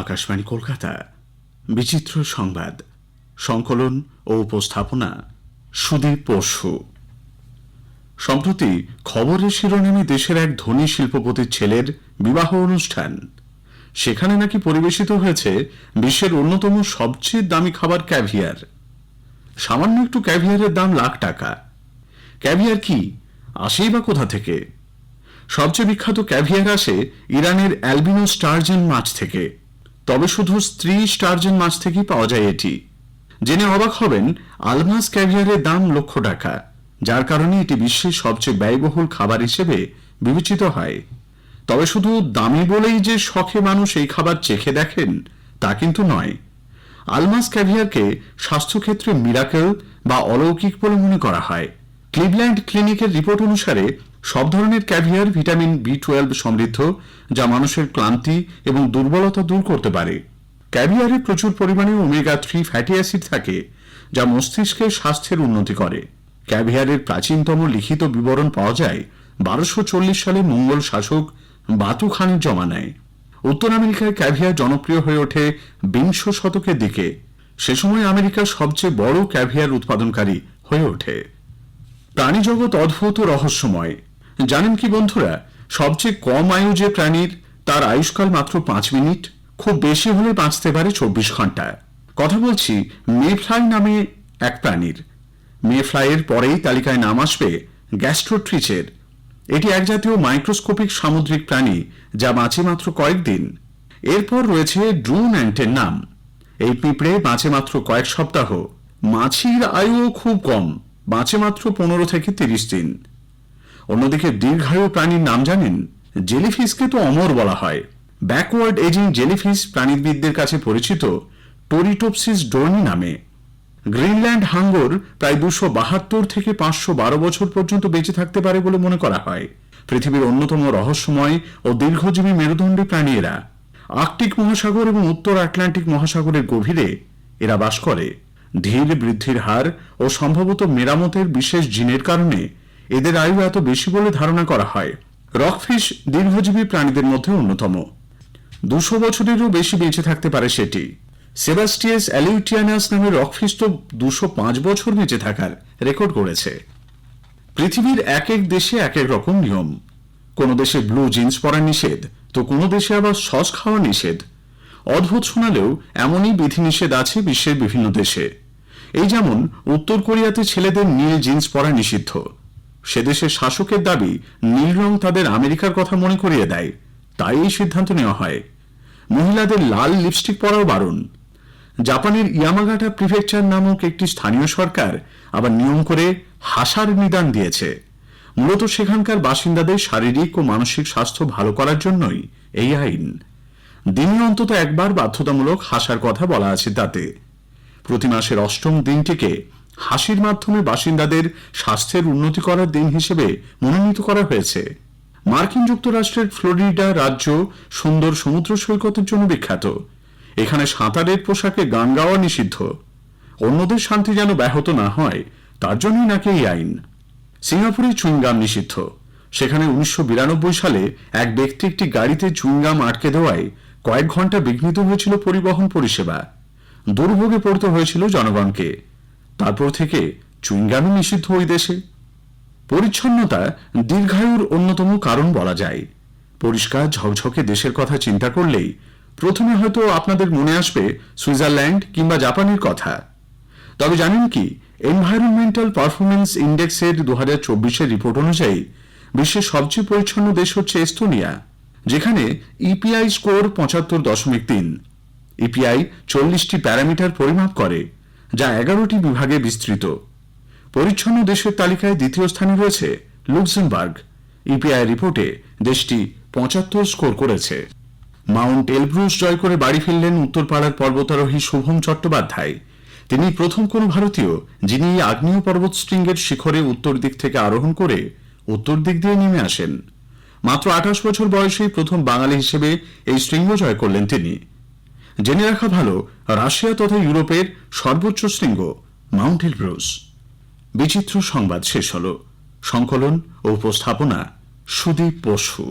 আকাশবাণী কলকাতা। বিচিত্র সংবাদ, সংকলন ও উপস্থাপনা সুদীপ বসু। সম্প্রতি খবরের শিরোনামে দেশের এক ধনী শিল্পপতির ছেলের বিবাহ অনুষ্ঠান। সেখানে নাকি পরিবেশিত হয়েছে বিশ্বের অন্যতম সবচেয়ে দামি খাবার ক্যাভিয়ার। সামান্য একটু ক্যাভিয়ারের দাম লাখ টাকা। ক্যাভিয়ার কি, আসেই বা কোথা থেকে? সবচেয়ে বিখ্যাত ক্যাভিয়ার আসে ইরানের অ্যালবিনো স্টারজেন মাছ থেকে। তবে শুধু স্ত্রী স্টারজেন মাছ থেকেই পাওয়া যায় এটি। জেনে অবাক হবেন, আলমাস ক্যাভিয়ারের দাম লক্ষ টাকা, যার কারণে এটি বিশ্বের সবচেয়ে ব্যয়বহুল খাবার হিসেবে বিবেচিত হয়। তবে শুধু দামি বলেই যে শখে মানুষ এই খাবার চেখে দেখেন তা কিন্তু নয়। আলমাস ক্যাভিয়ারকে স্বাস্থ্যক্ষেত্রে মিরাকেল বা অলৌকিক বলে মনে করা হয়। ক্লিভল্যান্ড ক্লিনিকের রিপোর্ট অনুসারে সব ধরনের ক্যাভিয়ার ভিটামিন B12 সমৃদ্ধ, যা মানুষের ক্লান্তি এবং দুর্বলতা দূর করতে পারে। ক্যাভিয়ারে প্রচুর পরিমাণে ওমেগা 3 ফ্যাটি অ্যাসিড থাকে, যা মস্তিষ্কের স্বাস্থ্যের উন্নতি করে। ক্যাভিয়ারের প্রাচীনতম লিখিত বিবরণ পাওয়া যায় 1240 সালে মঙ্গল শাসক বাতু খানের জমানায়। উত্তর আমেরিকায় ক্যাভিয়ার জনপ্রিয় হয়ে ওঠে বিংশ শতকের দিকে। সে সময় আমেরিকার সবচেয়ে বড় ক্যাভিয়ার উৎপাদনকারী হয়ে ওঠে। প্রাণীজগৎ অদ্ভুত ও রহস্যময়। জানেন কি বন্ধুরা, সবচেয়ে কম আয়ু যে প্রাণীর, তার আয়ুষ্কাল মাত্র 5 মিনিট, খুব বেশি হলে বাঁচতে পারে 24 ঘন্টা। কথা বলছি মেফ্লাই নামে এক প্রাণীর। মেফ্লাইয়ের পরেই তালিকায় নাম আসবে গ্যাস্ট্রোট্রিচের। এটি এক জাতীয় মাইক্রোস্কোপিক সামুদ্রিক প্রাণী, যা বাঁচে মাত্র কয়েকদিন। এরপর রয়েছে ড্রুন অ্যান্টের নাম। এই পিঁপড়ে বাঁচে মাত্র কয়েক সপ্তাহ। মাছির আয়ুও খুব কম, বাঁচে মাত্র 15 থেকে 30 দিন। অন্যদিকে দীর্ঘায়ু প্রাণীর নাম জানেন? জেলিফিশকে তো অমর বলা হয়। ব্যাকওয়ার্ড এজিং জেলিফিশ প্রাণীবিদদের কাছে পরিচিত টোরিটোপসিস ডোর্নি নামে। গ্রিনল্যান্ড হাঙ্গর প্রায় 272 থেকে 512 বছর পর্যন্ত বেঁচে থাকতে পারে বলে মনে করা হয়। পৃথিবীর অন্যতম রহস্যময় ও দীর্ঘজীবী মেরুদণ্ডী প্রাণী এরা। আর্কটিক মহাসাগর এবং উত্তর আটলান্টিক মহাসাগরের গভীরে এরা বাস করে। ধীর বৃদ্ধির হার ও সম্ভবত মেরামতের বিশেষ জিনের কারণে এদের আয়ু এত বেশি বলে ধারণা করা হয়। রকফিশ দীর্ঘজীবী প্রাণীদের মধ্যে অন্যতম। 200 বছরেরও বেশি বেঁচে থাকতে পারে সেটি। সেবাস্টিয়াস অ্যালিউটিয়ানাস নামে রকফিশ তো 205 বছর বেঁচে থাকার রেকর্ড করেছে। পৃথিবীর এক এক দেশে এক এক রকম নিয়ম। কোন দেশে ব্লু জিন্স পরা নিষেধ, তো কোন দেশে আবার সস খাওয়া নিষেধ। অদ্ভুত শোনালেও এমনই বিধিনিষেধ আছে বিশ্বের বিভিন্ন দেশে। এই যেমন উত্তর কোরিয়াতে ছেলেদের নীল জিন্স পরা নিষিদ্ধ। সে দেশের শাসকের দাবি নীল রং তাদের আমেরিকার কথা মনে করিয়ে দেয়, তাই এই সিদ্ধান্ত নেওয়া হয়। মহিলাদের লাল লিপস্টিক পরাও বারণ। জাপানের ইয়ামাগাটা প্রিফেকচার নামক একটি স্থানীয় সরকার আবার নিয়ম করে হাসার নিদান দিয়েছে। মূলত সেখানকার বাসিন্দাদের শারীরিক ও মানসিক স্বাস্থ্য ভালো করার জন্যই এই আইন। দিনে অন্তত একবার বাধ্যতামূলক হাসার কথা বলা আছে তাতে। প্রতি মাসের 8ম দিনটিকে হাসির মাধ্যমে বাসিন্দাদের স্বাস্থ্যের উন্নতি করার দিন হিসেবে মনোনীত করা হয়েছে। মার্কিন যুক্তরাষ্ট্রের ফ্লোরিডা রাজ্য সুন্দর সমুদ্র সৈকতের জন্য বিখ্যাত। এখানে সাঁতারের পোশাকে গান গাওয়া নিষিদ্ধ। অন্যদের শান্তি যেন ব্যাহত না হয়, তার জন্যই নাকি এই আইন। সিঙ্গাপুরে চুইংগাম নিষিদ্ধ। সেখানে 1992 সালে এক ব্যক্তি একটি গাড়িতে চুইংগাম আটকে দেওয়ায় কয়েক ঘন্টা বিঘ্নিত হয়েছিল পরিবহন পরিষেবা। দুর্ভোগে পড়তে হয়েছিল জনগণকে। তারপর থেকে চুইংগামই নিষিদ্ধ ওই দেশে। পরিচ্ছন্নতা দীর্ঘায়ুর অন্যতম কারণ বলা যায়। পরিষ্কার ঝকঝকে দেশের কথা চিন্তা করলেই প্রথমে হয়তো আপনাদের মনে আসবে সুইজারল্যান্ড কিংবা জাপানের কথা। তবে জানেন কি, এনভায়রনমেন্টাল পারফরমেন্স ইন্ডেক্সের 2024 রিপোর্ট অনুযায়ী বিশ্বের সবচেয়ে পরিচ্ছন্ন দেশ হচ্ছে এস্তোনিয়া, যেখানে ইপিআই স্কোর 75.3। ইপিআই 40টি প্যারামিটার পরিমাপ করে, যা 11টি বিভাগে বিস্তৃত। পরিচ্ছন্ন দেশের তালিকায় দ্বিতীয় স্থানে রয়েছে লুক্সেমবার্গ। ইপিআই রিপোর্টে দেশটি 75 স্কোর করেছে। মাউন্ট এলব্রুস জয় করে বাড়ি ফিরলেন উত্তরপাড়ার পর্বতারোহী শুভম চট্টোপাধ্যায়। তিনি প্রথম কোন ভারতীয় যিনি আগ্নেয় পর্বত শৃঙ্গের শিখরে উত্তর দিক থেকে আরোহণ করে উত্তর দিক দিয়ে নেমে আসেন। মাত্র 28 বছর বয়সেই প্রথম বাঙালি হিসেবে এই শৃঙ্গ জয় করলেন তিনি। জেনে রাখা ভালো, রাশিয়া তথা ইউরোপের সর্বোচ্চ শৃঙ্গ মাউন্ট এলব্রুস। বিচিত্র সংবাদ শেষ হল। সংকলন ও উপস্থাপনা সুদীপ বসু।